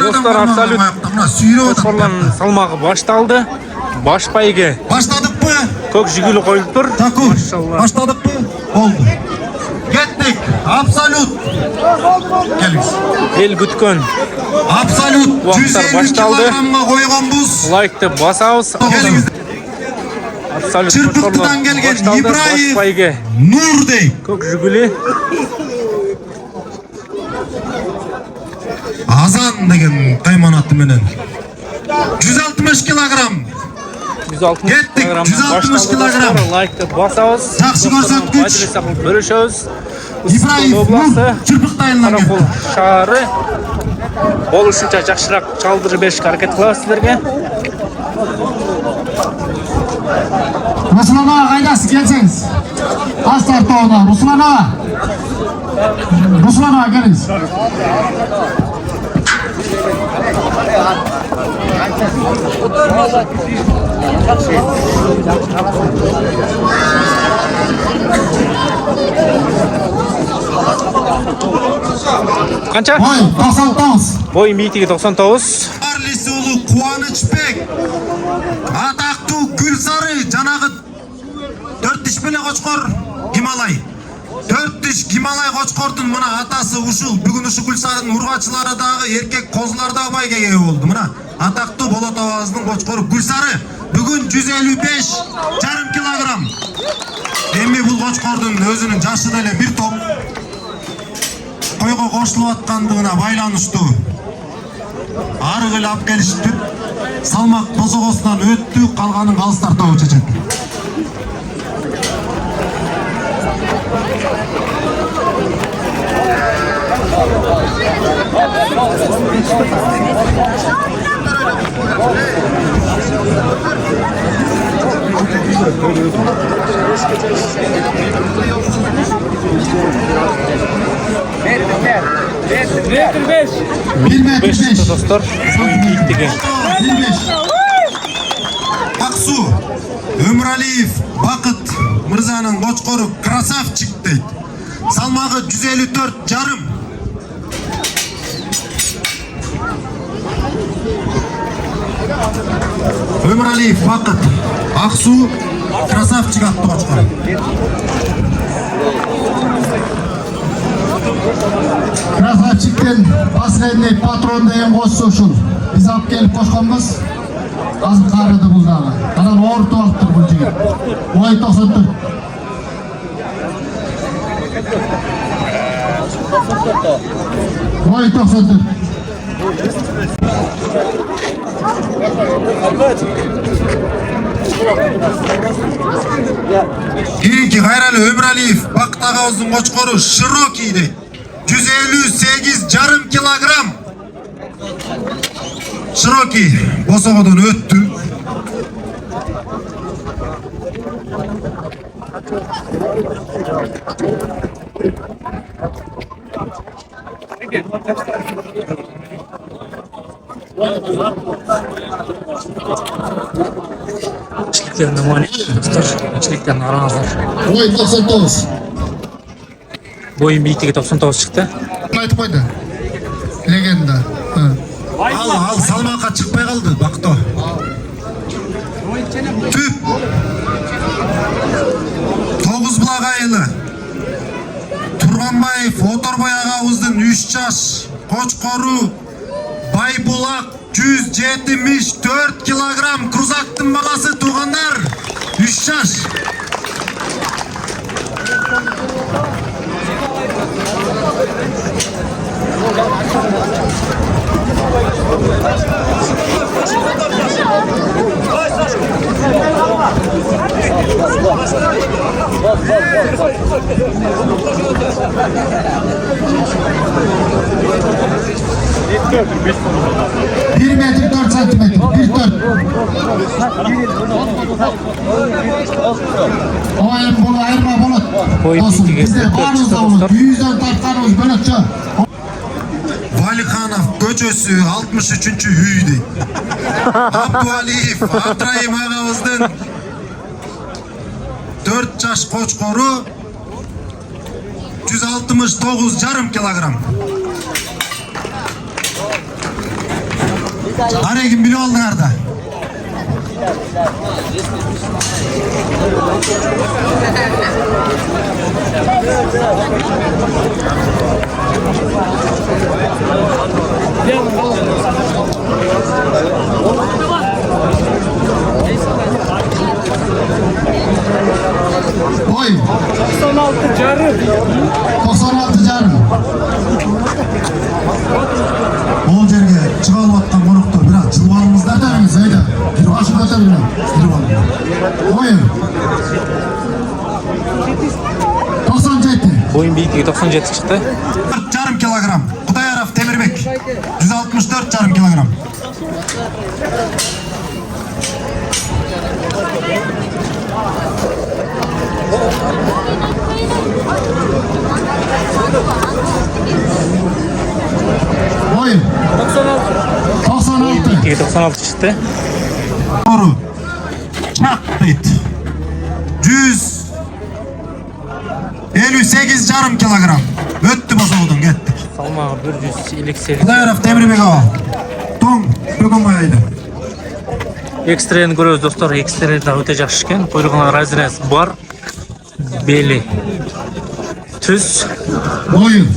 Dostlar, Absolut Koçkorlan salmagı baştaldı. Baş bayge. Başladık mı? Kök jigülü koyulup tur. Maşallah. Başladık mı? Oldu. Gittik. Absolut. Geliniz. El gütkön. Absolut. 150 kilogramga koygan buz. Like'ты basabız. Geliniz. Absolut Çırpıklıdan gelgen İbrahim Nurdey. Kök jigülü. Azan degen kaymanatı menen. 160 kilogram. 160 Gettik, kilogram 160 kilogram. Like'ты basabız. Жақсы көрсөткүч. Bölüşөбүz. İbrahim Nur çırpık dayınlangan. Каракол шаары. Болушунча жакшыраак чалдырып беришке аракет кылабыз силерге. Ruslan ağa kaydasız gelseniz. Aslar toğuna. Ruslan ağa. Ruslan ağa geliniz. Kança? Boy 99. Boy miytigi 99. Arlisi ulu Kuvanычбек. Атактуу Гүлсары жанагы 4 диш беле кочкор Гималай. 4 диш Гималай кочкордун мына атасы ушул. Бүгүн ушу Гүлсарынын ургачылары дагы эркек козулар да байгеге болду. Мына атактуу Болот Абазынын кочкору Гүлсары бүгүн 155,5 килограмм. Эми бул кочкордун өзүнүн жашы деле бир топ. Койго кошулуп аткандыгына байланыштуу. Ары келе алып келишиптир. Салмак тозогосунан өттү, калганын калыстар тобу чечет. Bir metre 5 beş. dostlar. Boy miytigi. 25. Аксу Өмүралиев Бакыт мырзанын кочкору красавчик дейт. Салмагы 154,5. Өмүралиев Бакыт Аксу красавчик аттуу кочкор. Красавчиктен последний патрон деген кошчу ушул. Биз алып келип кошконбуз. Азыр карыды бул дагы. Анан оорутуп алыптыр бул жигит. Boy 94. Boy 94. Кийинки кайралы Өмүралиев Бакыт агабыздын кочкору Широкий дейт. 158,5 килограмм. Широкий босогодон өттү. Çiliklerini muayene dostlar. Çiliklerini aranızlar. Boy 99. Boy miytigi 99 çıktı. Айтып койду. Легенда. Ал салмакка чыкпай калды Бакто. Түп 9 булак айылы Турганбаев Оторбай агабыздын 3 жаш кочкору Байбулак 174 килограмм. Крузактын багасы туугандар 3 жаш. Bir metre 4 santimetre. 1,4. O ayırma bulut. Boy Olsun. miytigi Bizde 44 barımız çıktı da bulut. dostlar. 100'den tartkanımız bölükçü. Valixanov көчөсү 63-үй дейт. Абдуалиев Абдраим агабыздын 4 жаш кочкору 169,5 килограмм. Karagin bilip aldыңар da. Boy 96 jarım. 96 jarım. Ол жерге чыга алып аткан коноктор бирок жылып алыңыздар да. Ötemiz ayda. Bir başını ötebilirim. Жүрүп алыңдар. Oyun. 97. Boyun biyikligi 97 çıktı. 4,5 kilogram. Кудайаров Темирбек. 164,5 kilogram. Oyun. 96. Biyikligi 96 çıktı. Doğru. Çak deyt. 158,5 kilogram. Öttü basıldın gettik. Salmağı 158. Kudayarov Temirбек ağa. Тоң бүгін байайды. Ekstreni görüyoruz dostlar. Ekstreni de öte жақсы екен. Kuyruğuna razines var. Beli. Tüz. Oyun.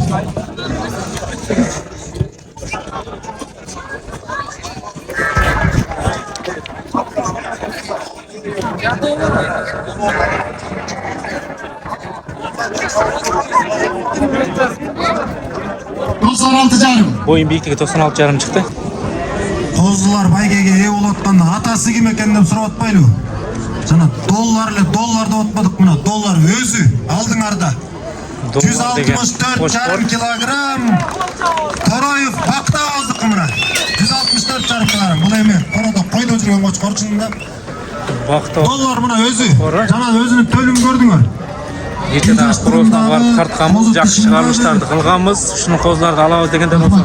Doksan jarım. Boyun biyikligi 96 жарым çıktı. Қозылар байгеге ие болып атқанда атасы кім екен деп сұрап атпайлы. Жана доллар деп атпадық мына. Доллар өзі алдыңарда. Dollar деген 164,5 kilogram. Тороев Бақтауыздық мына. 164,5 kilogram. Бұл эми қорода қойда жүрген қочқор чынында. Бақтау. Доллар мына өзі. Қора. Жана өзінің төлін көрдіңөр. Ертең құрылысына барып тартқанбыз, жақсы шығарылыштарды қылғанбыз. Шunu қозыларды алабыз дегенден болса,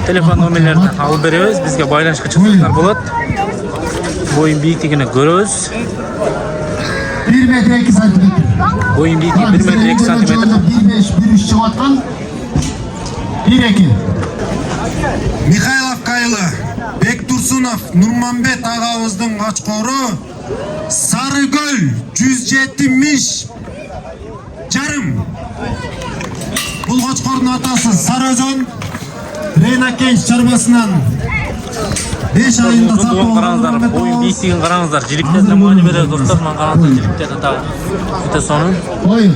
телефон номерлерін алып береміз. Бізге байланышқа шығыңыздар болады. Boyun biyiklигini görüyoruz. 1 metre 2 santimetre. Boyun biyikligi 1 metre 2 santimetre. 1,5-1,3 çıkıp atkan. 1,2. Михайлов Кайлы, Бектурсунов, Нурманбет ағабыздың қачқоры, Сарыгөл 170 жарым. Бұл қачқордың атасы Сарыөзен, Рейнакенш чарбасынан 5 айында Bunu сатып қараңыздар, boyun biyiklигин қараңыздар. Жіліктеріне мойны береді достар. Мен қараңыздар жіліктерді тағы. Өте соның. Oyun.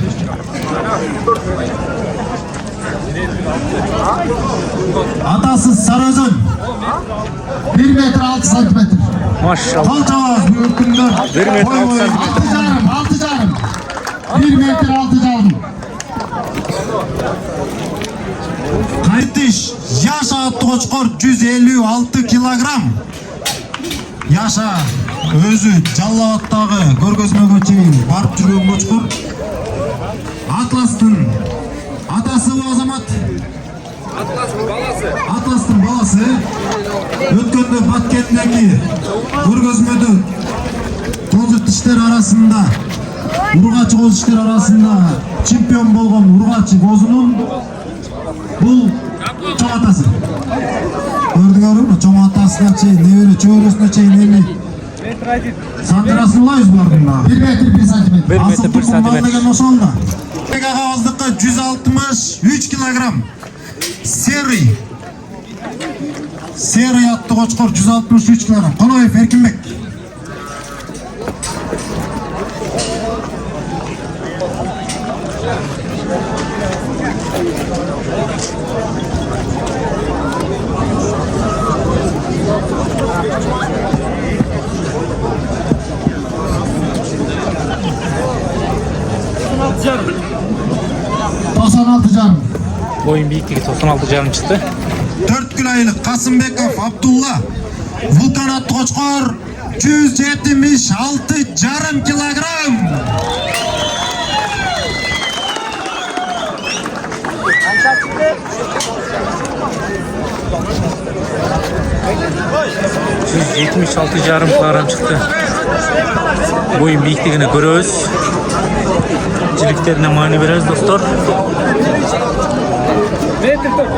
Атасы Сарыөзен. 1 metre 6 santimetre. Maşallah. Қалчабас бүркіндер. 1 metre 6 santimetre. 6 jarım. 6 jarım. 1 metre 6 jarım. Қайтыш, Яша атты қочқор 156 килограмм. Яша өзі Жаллабаттағы көргөзмөгө чейин барып жүрген қочқор. Атластың атасы Азамат. Атластың баласы. Өткөндө Баткендеги көргөзмөдө тоз иштер арасында, ургачы коз иштер арасында чемпион болгон ургачы козунун бұл чоң атасы. Көрдіңөрбү? Чоң атасына чейин, небере чөйрөсүнө чейин эми сандырасын улайбыз булардын. 1 metre 1 santimetre. 1 metre 1 santimetre. Деген ошол да. Ағабыздыкы 163 килограмм. Серый. Серый атты кочкор 163 килограмм. Коноев Эркинбек. Jarım. 96 jarım. Boyun biyikligi 96 жарым çıktı. 4 aylık Kasımбеков Abdullah. Vulkan atты kочкор 176,5 kilogram. $176 kilogram çıktı. Boyun biyiklигini görüyoruz. Çeliklerine mani veririz dostlar. Metr 4.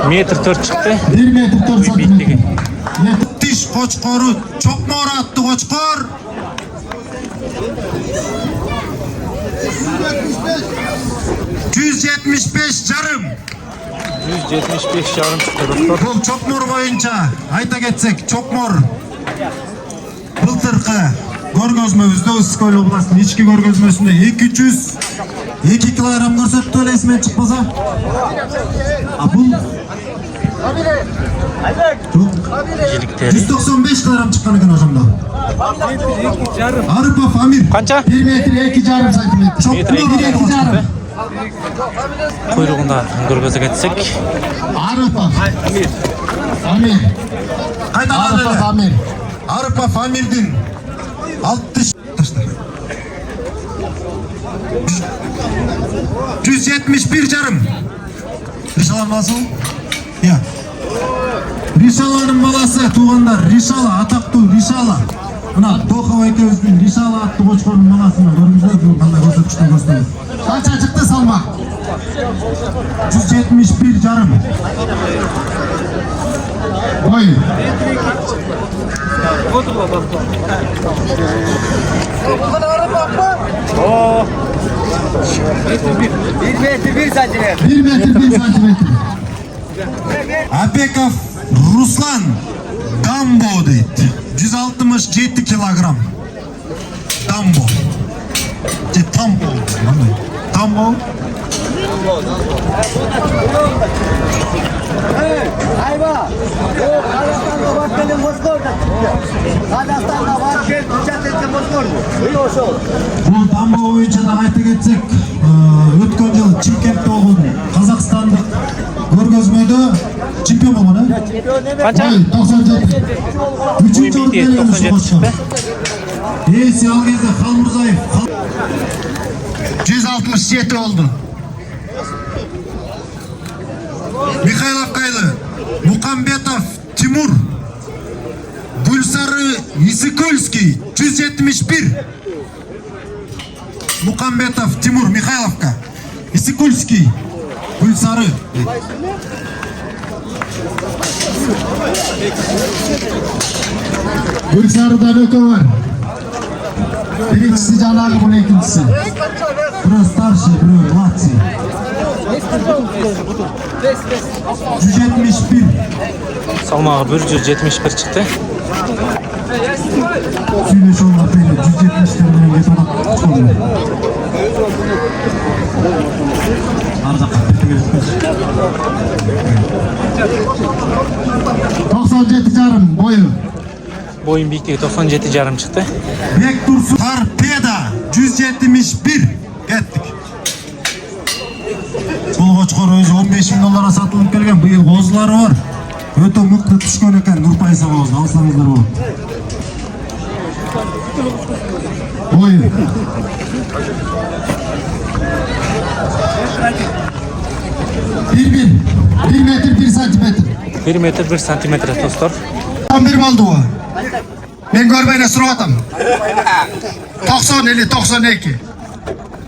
Metr 4 çıktı. 1 metre 4 Boyun biyikligi. santimetre. 70 Koçkoru Çokmor attı Koçkor. 175 jarım. 175 жарым çıktı dostlar. Бұл Çokmor boyunca айта кетсек Çokmor былтыркы көргөзмөбүздө Ысык Көл областынын ички көргөзмөсүндө 202 килограмм көрсөттү эле эсимден чыкпаса. А бул Жиликтери. 195 килограмм чыккан экен ошондо. Арыпов Амир. Канча? 1 метр 2,5 сантиметр. Метр 2,5. Куйругунда көргөзө кетсек. Arıpov. Amir. Кайдаган Arıpov эле. Amir. Арыпов Амирдин 60 171 жарым. Ришаланын баласы бул? Иә. Ришаланын баласы туугандар, Ришала, атактуу Ришала. Мына Тохов экөөбүздүн Ришала аттуу Кочкордун баласына көрүңүздөр, бул кандай көрсөткүчтөн көрсөтөбүз. Kaça çıktı salmak? 171 жарым. Boy. Oo, 1 metre 1 santimetre. 1 metr 1 santimetre. Апеков Руслан Дамбо дейт. 167 килограмм. Дамбо. Тамбо. Тамбо. Ayva. O Kazakistan'da var gelin Moskov'da. Kazakistan'da var gel uçak etsin Moskov'da. İyi olsun. Бул Дамбо боюнча да айта кетсек, өткөн жылы чемпиондук болгон казакстандык көргөзмөдө чемпион болгон, э? канча? Boy 97. Үчүнчү орунду Bitti, ээлеген 97 çıktı. Эси ал кезде Халмурзаев 167 oldu. Михайлов Кайлы, Мукамбетов Тимур, Гульсары Исыкульский 171. Мукамбетов Тимур, Михайловка, Исыкульский, Гульсары. Gülsarı'dan öte var. Birincisi Canağı, bunun ikincisi. Burası старший, burası младший. 171. Салмагы 171 çıktı. Söyleş olmak değil, 170'lerden yaparak çıkıyor. Arda kapıtı gözükmüş. 97 jarım boyu. Boyun büyüklüğü 97 жарым çıktı. Bek Dursun Torpeda 171. Kettik. Бұл Koçkor өзі 15 000 долларға сатылып келген. Быйыл қозылары бар. Өте мықты түшкен екен Нұрпайса қозы. Алсаңыздар бұл. Boyu. Bir metr 1 santimetre. 1 metr 1 santimetre dostlar. 11 oldu o. Ben görmeyene sıra atam. 90 50 92.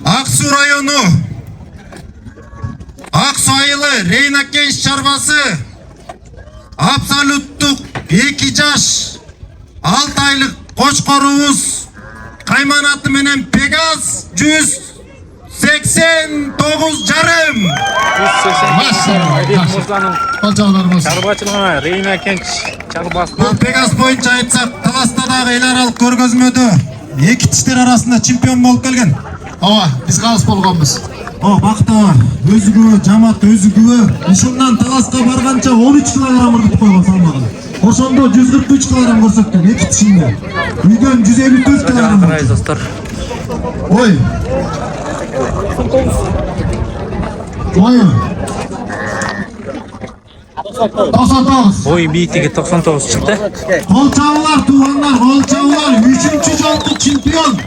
Ақсу району Ақсу айылы Рейна Кенш чарбасы абсолюттук 2 жаш 6 айлык Koçkorубуз кайманаты менен Пегас 189 жарым. 189 Мырзанын Olacaklarımız. чарбачылыгына Рейна Кенч чарбасына Бұл Пегас боюнча айтсак, Таластадагы эл аралык көргөзмөдө эки тиштер арасында чемпион болуп келген. Ova biz kalış bolğanbız. О, бакыты бар. Өзүгүбө, жамаат өзүгүбө. Ушундан Таласка барганча 13 килограмм ырдып койгон салмагын. Ошондо 143 килограмм көрсөттүм эки тишинде. Үйдөн 154 килограмм. карайбыз достор. Boy. Boyu. 99. Boyun büyüklüğü 99 çıktı. Кол чабуулар туугандар, кол чабуулар 3-чү жолку чемпион.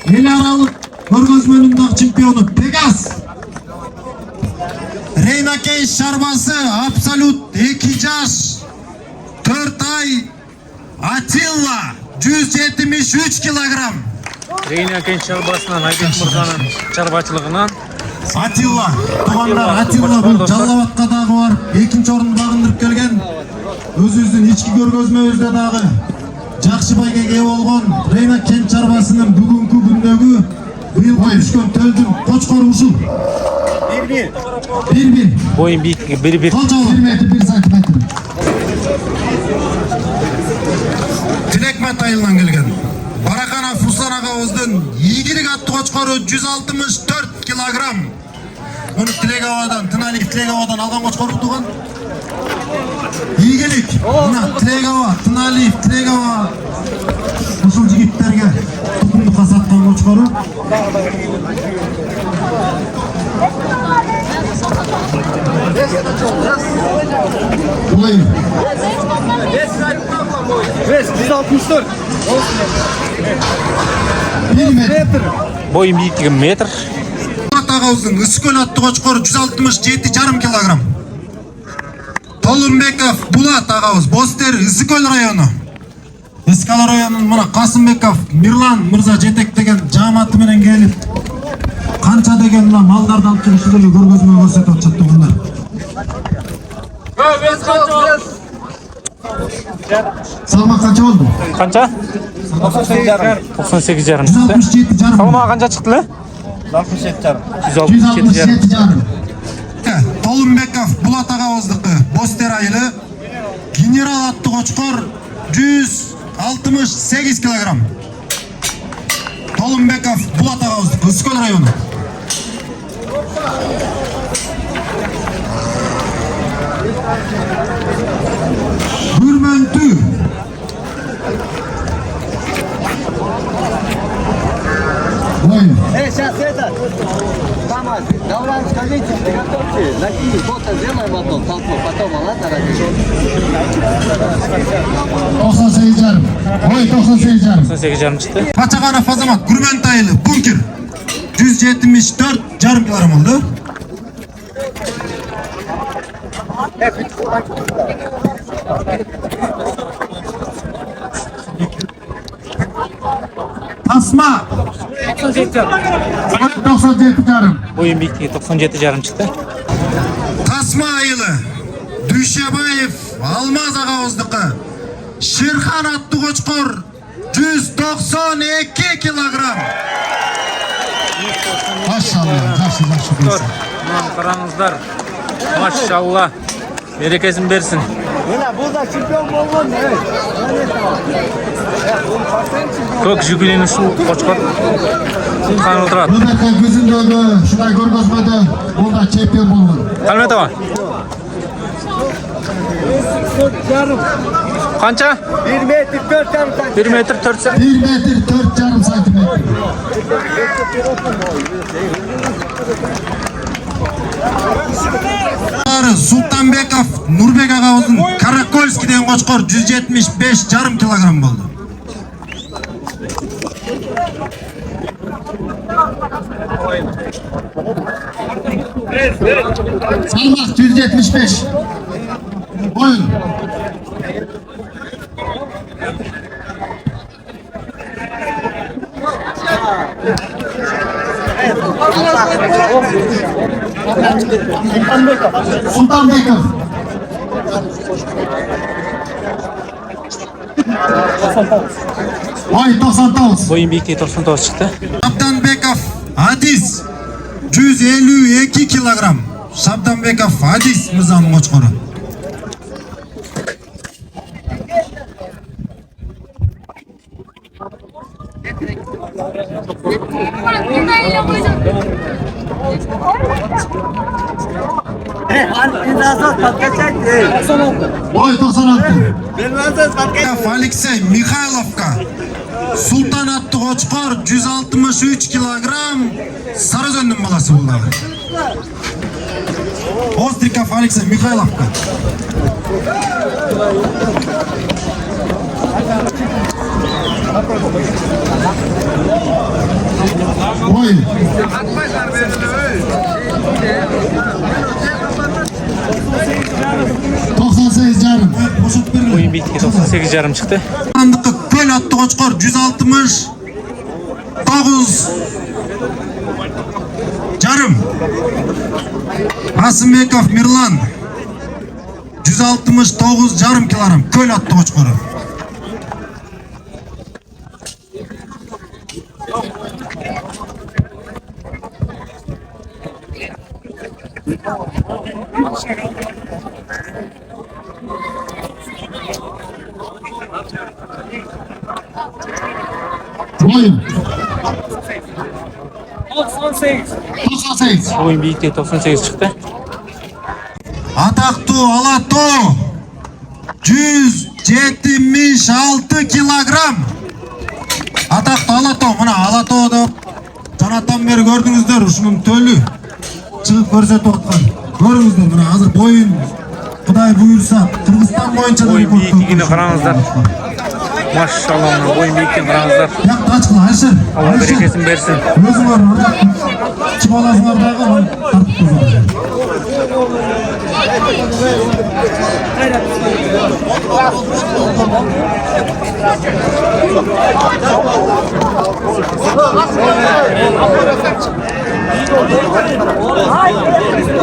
Эл аралык көргөзмөнүн дагы чемпиону Пегас. Рейна Кенш чарбасы абсолют 2 жаш 4 ай Атилла 173 килограмм. Рейна Кенч чарбасынан Айбек Мырзанын чарбачылыгынан Атилла, туугандар Атилла бул Жалал Абадка дагы бар. 2-чи орунду багындырып келген. өзүбүздүн ички көргөзмөбүздө дагы жакшы байга ээ болгон Рейна кент чарбасынын бүгүнкү күндөгү быйыл түшкөн төлдүн кочкору ушул. 1-1. Boyun biyikligi 1-1. Qancha 1 metr 1 santimetr. Tilekmat айылынан келген. Бараканов Руслан агабыздын ийгилик аттуу кочкору 164 килограмм. Муну Тилегабадан, Тыналиев Тилегабадан алган кочкору туган. Ийгилик. Мына Тилегаба, Тыналиев Тилегаба ушул жигиттерге тукумдукка саткан кочкору. Buyurun. 164. 1 metr. Boyun biyikligi metr. Атагабыздын Үскөл аттуу кочкору 167,5 килограмм. Толунбеков Булат агабыз Бостер Үскөл району. Үскөл районунун мына Касымбеков Мирлан мырза жетектеген жааматы менен келип канча деген мына малдарды алып чыгышы деле көргөзмө көрсөтүп атышат тугандар. Salmak kaça oldu? Qancha? 98 jarım. 167 jarım. Salmağı qancha chiqdi la? 67 jarım. 167 jarım. 167 jarım. Толунбеков Булат агабыздыкы Бостер айылы генерал аттуу кочкор 168 килограмм. Толунбеков Булат агабыздыкы Үскөл району. Бүрмөнтү. Buyurun. Сейчас это. Тамас, Давлан, скажите, приготовьте, накинь, фото сделай потом, толпу, потом ладно, ради. 98 jarım. Oy 98 jarım. 98 jarım chiqdi. Пачаганов Азамат Бүрмөнтү айылы бункер 174,5 килограмм oldu. Tasma 97 jarım. Boyun biyikligi 97 jarım chiqdi. Tasma айылы Дүйшебаев Алмаз агабыздыкы Шерхан аттуу кочкор 192 килограмм. Maşallah. Yaxşı Dur. Mınan qarаңыздар. Maşallah. Berekesini bersin. Мына burada чемпион болгон, Көк жүгінен ушул кочкор қан отырат. Nöbette gözündögü şunday görgözmödө bunda çempion bolgun. Қалмет аба. Қанша? 1 metr 4 jarım. 1 metr 4 santim. 1 metr 4 jarım santimetr. Султанбеков Нурбек агабыздын Каракольский деген кочкор 175,5 килограмм болду. Salmak 175. Buyurun. Sultanbekov. Oy 99. Boyun biyikligi 99 chiqdi. Шабданбеков Адис 152 килограмм. Шабданбеков Адис мырзанын кочкору. Oy 96. Алексей Михайловка Султан аттуу кочкор 163 килограмм. Сарызөндүн баласы бул дагы. Остриков Алексей Михайловка. Oy. Boyun biyikligi 98 jarım chiqdi. Андыкы Көл аттуу кочкор 169 жарым. Асымбеков Мирлан 169,5 килограмм көл атты кочкору. Oyun. 98. 98. Oyun biyitte 98 çıktı. Атактуу Алато 176 килограмм. Атактуу Алато, мына Алато деп жанатан бери көрдүңүздөр, ушунун төлү чыгып көрсөтүп аткан. Көрүңүздөр, мына азыр боюн Кудай буйрса Кыргызстан боюнча Oyun biyikligini караңыздар. Машалла, мына oyun biyiктигин караңыздар. Як тачкыла Айшер. Allah берекесин берсин. Өзүңөр чыбаласыңар дагы тартып турган.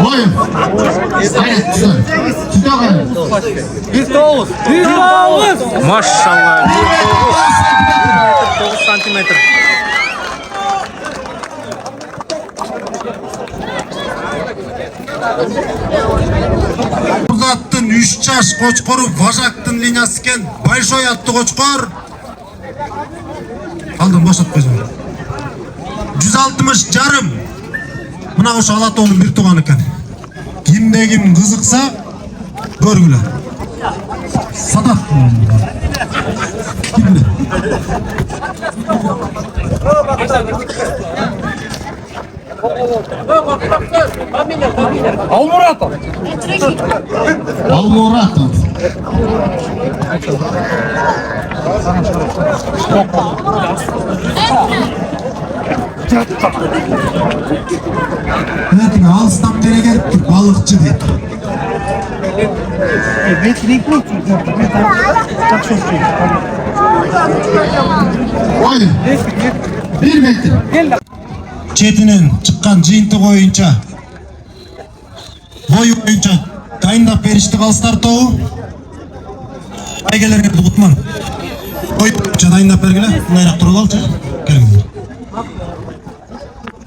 Oyun. Hayır, güzel. Sütü oyun. Машалла, 9 сантиметр. Узаттын 3 жаш кочкору Важактын линиясы экен. Большой атты кочкор. Алдын бошот койсоң. 160 жарым. Мына ошо Алатоонун бир тууганы экен. Кимде ким кызыкса көргүлө. Садат. Кимде? Алмуратов. Almuratov. Тиң алыстан бери келиптик, балыкчы дейт. Oyun. 1 metre. Четинен чыккан жыйынтык боюнча бою боюнча дайындап беришти калыстар тобу. Байгелерге Гутман. Бою боюнча дайындап бергиле. Мынайраак туруп алчы. Келиңиздер.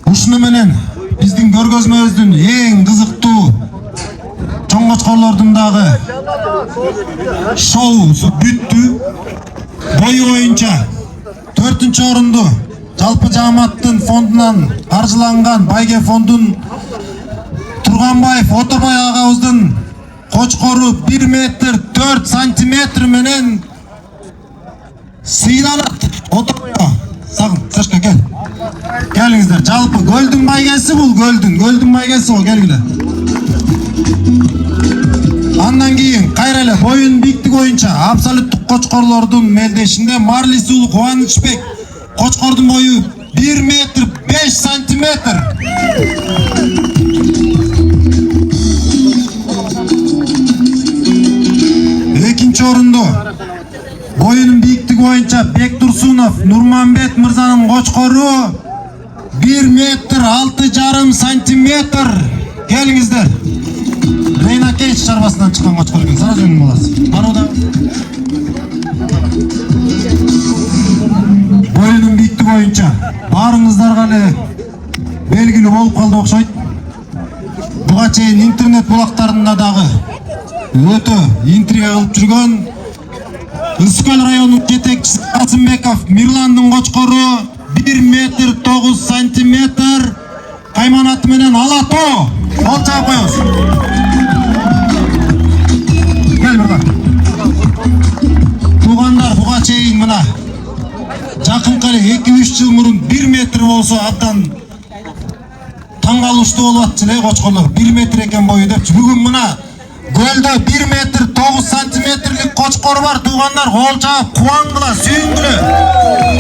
Ушуну менен биздин көргөзмөбүздүн эң кызыктуу чоң кочкорлордун дагы шоусу бүттү. Бою боюнча 4-орунду жалпы жааматтын фондунан каржыланган Байге фондун Турганбаев Оторбай агабыздын кочкору 1 метр 4 сантиметр менен сыйланат. Оторбайга сагын Сашка кел. Келиңиздер. Жалпы көлдүн байгеси бул, көлдүн байгеси го, келгиле. Андан кийин кайра эле боюн биктиги боюнча абсолюттук кочкорлордун мелдешинде Марлис Ул Кубанычбек кочкордун бою 1 метр 5 сантиметр. Экинчи орунду боюнун бийиктиги боюнча Бектурсунов Нурманбет мырзанын кочкору 1 метр 6,5 сантиметр. Келиңиздер. Рейна Кейч чарбасынан чыккан кочкор экен. Сразу өнүм аласыз. Баруда. Боюнун биктиги боюнча баарыңыздарга эле белгилүү болуп калды окшойт. Буга чейин интернет булактарында дагы өтө интрига кылып жүргөн Ыскөл районунун жетекчиси Касымбеков Мирландын кочкору 1 метр 9 сантиметр. Кайманаты менен Алато. Ол чаап коебуз. Кел мырза. Туугандар, буга чейин мына жакынкы эле 2-3 жыл мурун 1 метр болсо абдан таң калыштуу болуп атчы эле кочкорлор. 1 метр экен бою депчи. Бүгүн мына көлдө 1 метр 9 сантиметрлик кочкор бар. Туугандар, кол чаап кубангыла, сүйүнгүлө.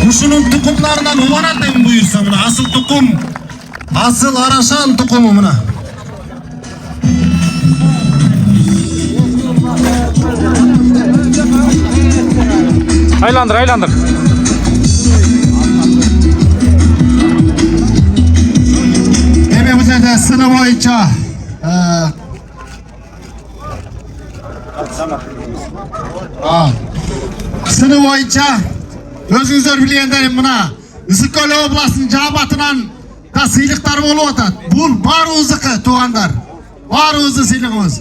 Ушунун тукумдарынан уланат эми буюрса, мына асыл тукум. Асыл Арашан тукуму мына. Айландыр. Эми бул жерде сыны боюнча Sını boyunca özünüzler bilgендер мына Ысыккөл областының жабатынан да сыйлықтар болып атат. Бұл барыңыздікі туғандар. Барыңызды сыйлығымыз.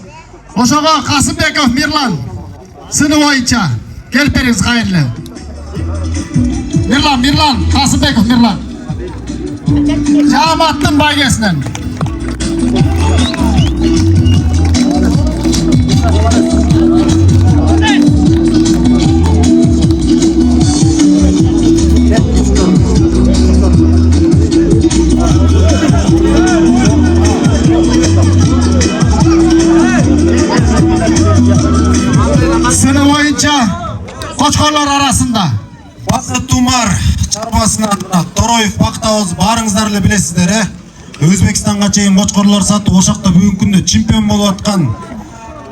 Ошоға Қасымбеков Мирлан сыны бойынша келіп беріңіз қайырлы. Мирлан, Қасымбеков Мирлан. Жабаттың байгесінен. Sını boyunca Qo'chqorlar arasında Бақыт Умар чарбасынан Тороев Бактауыз барыңыздар эле билесиздер, Өзбекстанга чейин Qo'chqorlar сатып ошакта бүгүнкү күндө чемпион болуп аткан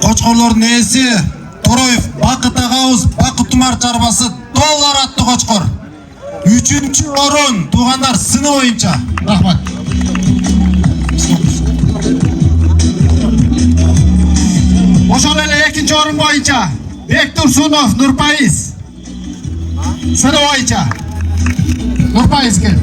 Qo'chqorлордун ээси Тороев Бакыт агабыз Бақыт Умар чарбасы доллар аттуу Qo'chqor. 3-чү орун туугандар сыны боюнча. Рахмат. Ошол эле 2-чи орун боюнча Бектурсунов Нурпайыз. Сыны боюнча Нурпайыз кел.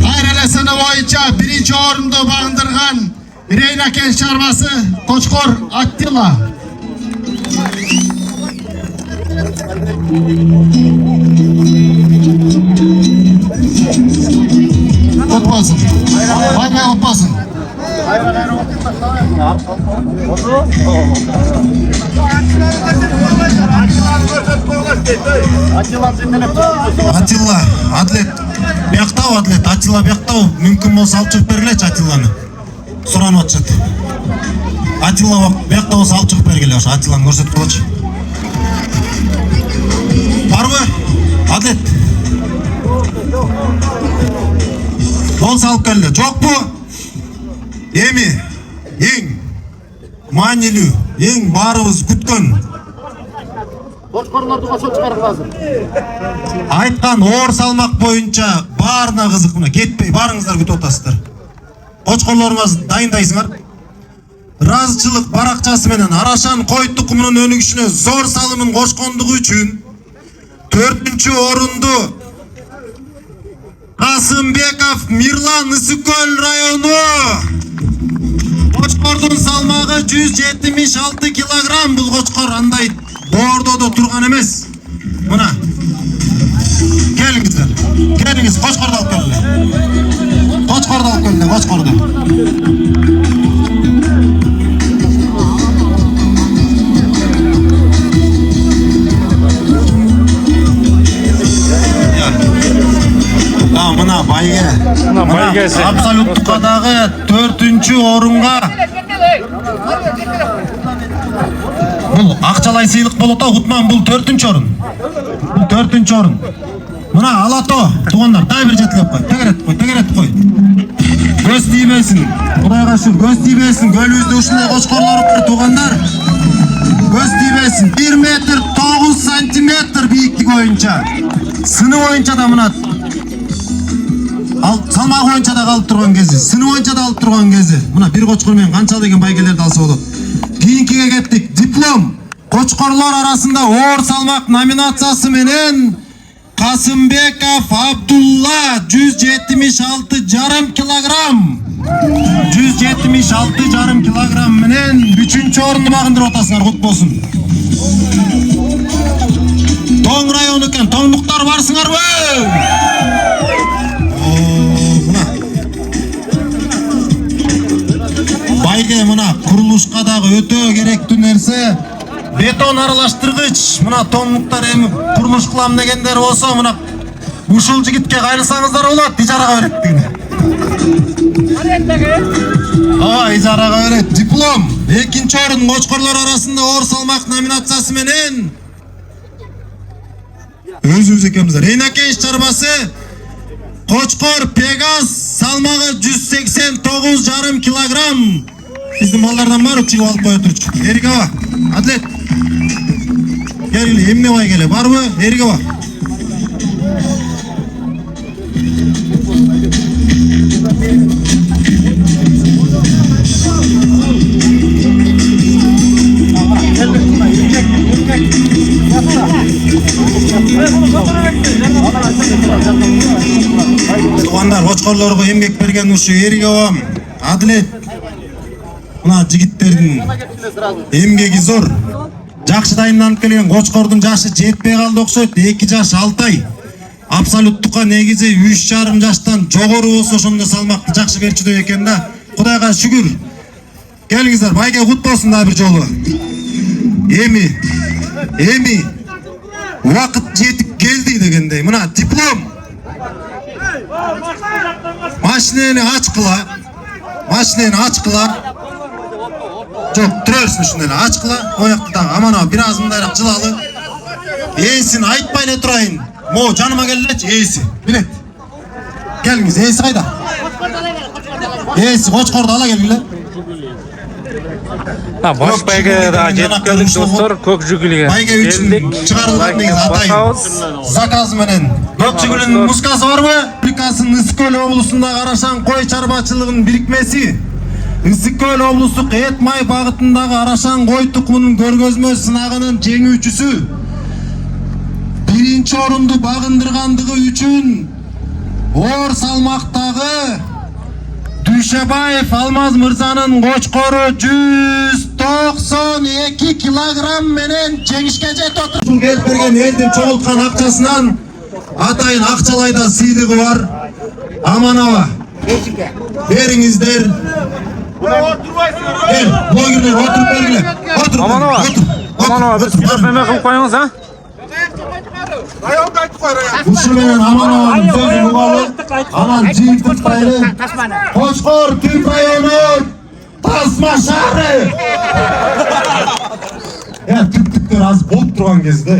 Кайра эле сыны боюнча 1-чи орунду багындырган Рейнакен чарбасы Qo'chqor Attila. Отпасın. Bay отпасın. Атилла, атлет. Бияктау атлет, Атилла бияктау. Мүмкүн болсо алып чыгып бергилечи Атилланы. Суранып атышат. Атилла бияктау болсо алып чыгып бергиле, ошо Атилланы көрсөтүп койчу. Барбы? Атлет. Болса алып келди. Жокпу? Эми эң маанилүү, эң баарыбыз күткөн Qo'chqorlarni qachon chiqarib hozir? айткан оор салмак боюнча баарына кызык. Мына кетпей барыңыздар күтүп атасыздар. Qo'chqorlaryңыз дайындайсыңар. Разычылык баракчасы менен Арашан кой тукумунун өнүгүшүнө зор салымын кошкондугу үчүн 4-чү орунду Касымбеков Мирлан Ысыккөл району. Qo'chqorдун салмагы 176 килограмм. Бул Qo'chqor андай боордодо турган эмес. Мына. Келиңиздер. Келиңиз, Qo'chqorду алып келгиле. Qo'chqorду алып келгиле, Qo'chqorду. Мына байге. Мына байгеси. Абсолюттукка дагы 4-чү орунга. Бул акчалай сыйлык болот, Утман, бул 4-чү орун. Бул 4-чү орун. Мына Алато, туугандар, дай бир жетилеп кой. Тегеретип кой. Көз тийбесин. Кудайга шүкүр, көз тийбесин. Көлүбүздө ушундай Qo'chqorлор бар, туугандар. Көз тийбесин. 1 метр 9 сантиметр бийиктик боюнча. Сыны боюнча да мына салмак боюнча да калып турган кези, сыны боюнча да алып турган кези. Мына бир Qo'chqor менен канча деген байгелерди алса болот. Кийинкиге кеттик. Диплом Qo'chqorлор арасында оор салмак номинациясы менен Касымбеков Абдулла 176,5 килограмм. 176,5 килограмм менен 3-чү орунду багындырып атасыңар, кут болсун. Тоң району экен, тоңдуктар барсыңарбы? Байге мына курулушка дагы өтө керектүү нерсе бетон аралаштыргыч. Мына тоңдуктар эми курулуш кылам дегендер болсо, мына ушул жигитке кайрылсаңыздар болот, ижарага берет дегене. Ижарага берет. Диплом 2-чи орун Qo'chqorлор арасында оор салмак номинациясы менен өзүбүз экенбиз. Рейнакен чарбасы Qo'chqor Пегас салмагы 189,5 килограмм. Биздин балдардан бар чыгып алып кое турчу. Эргеба, атлет. Келгиле, эмне бай келе, барбы? Эргеба. Туғандар, Қошқорлорго эмгек берген ушу Эргебам, Адилет. Мына жигиттердин эмгеги зор. Жакшы дайындалып келген Қошқордун жашы жетпей калды окшойт. 2 жаш 6 ай. Абсолюттукка негизи 3,5 жаштан жогору болсо ошондо салмакты жакшы берчүдөй экен да. Кудайга шүгүр. Келиңиздер, байге кут болсун да бир жолу. Эми убакыт жетип келди дегендей. Мына диплом. Машинени ачкыла. Жок, түрөрсүн ушуну эле ачкыла. Оякты да аман бир аз мындайраак жылалы. Ээсин айтпай эле турайын. Мо жаныма келелечи, ээси. Билет. Келиңиз, ээси кайда? Ээси Қошқорду ала келгиле. Баш байге да жетип келдик достор, көк жүгүлүгө. Байге үчүн чыгарылган негизи атайын. Заказ менен. Көк жүгүлүнүн мускасы барбы? Республикасынын Ысык-Көл облусундагы Арашан кой чарбачылыгынын бирикмеси. Ысык-Көл облустук эт май багытындагы Арашан кой тукумунун көргөзмө сынагынын жеңүүчүсү. Биринчи орунду багындыргандыгы үчүн оор салмактагы Дүйшебаев Алмаз мырзанын Қошқору 192 килограмм менен жеңишке жетип отур. Ушул келип берген элдин чогулткан акчасынан атайын акчалайда сыйлыгы бар. Аман-аба. Бериңиздер. Кел, блогерлер отуруп бергиле. Аман-аба. Аман-аба, бир сүйлөмө кылып коюңуз, а? Ушул менен Аман-абанын сөзүн угалы, анан жыйынтыктайлы. Қошқор Түп району Тасма шаары. Түптүктөр аз болуп турган кезде.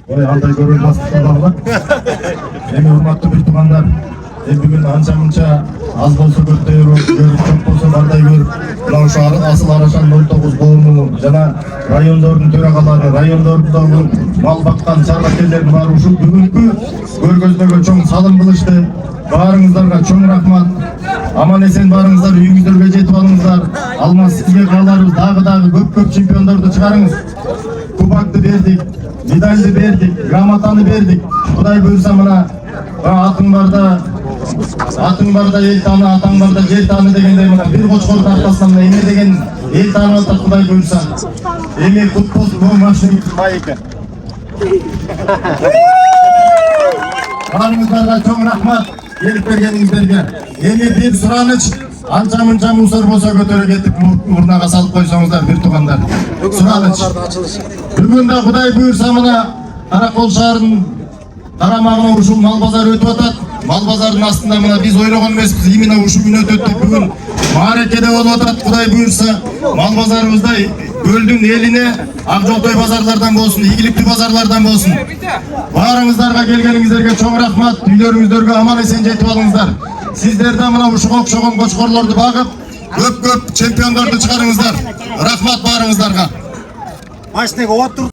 Ой, андай көрүн бастырдагы. Эми урматтуу бир туугандар, бүгүн анча-мынча аз болсо көтөрүп, көп болсо бандай көрүп, мына ушу Асыл Арашан 09 коому жана райондордун төрагалары, райондордогу мал баккан чарбакерлердин баары ушул бүгүнкү көргөзмөгө чоң салым кылышты. Баарыңыздарга чоң рахмат. Аман эсен барыңыздар, үйүңүздөргө жетип алыңыздар. Алмаз сизге кааларыбыз дагы көп чемпиондорду чыгарыңыз. Кубокты бердик, медальды бердик, грамотаны бердик. Кудай буйрса мына атың барда эл тааны, атаң барда жер тааны дегендей мына бир Қошқордун аркасынан мына эме деген эл таанып атат Кудай буйрса. Эми кут болсун, бул машина бай экен. Барыңыздарга чоң рахмат келип бергениңиздерге. Эми бир сураныч, анча-мынча мусор болсо көтөрө кетип мурнага салып койсоңуздар бир туугандар. Сураныч. Бүгүн да Кудай буйрса мына Каракол шаарынын карамагына ушул мал базары өтүп атат. Мал базарынын астында мына биз ойлогон эмеспиз, именно ушул күн өтөт деп бүгүн мааракеде болуп атат. Кудай буйрса мал базарыбызда көлдүн элине ак жолтой базарлардан болсун, ийгиликтүү базарлардан болсун. Баарыңыздарга келгениңиздерге чоң рахмат. Үйлөрүңүздөргө аман эсен жетип алыңыздар. Сиздер да мына ушуга окшогон Қошқорлорду багып, көп чемпиондорду чыгарыңыздар. Рахмат баарыңыздарга. Машинеге отур.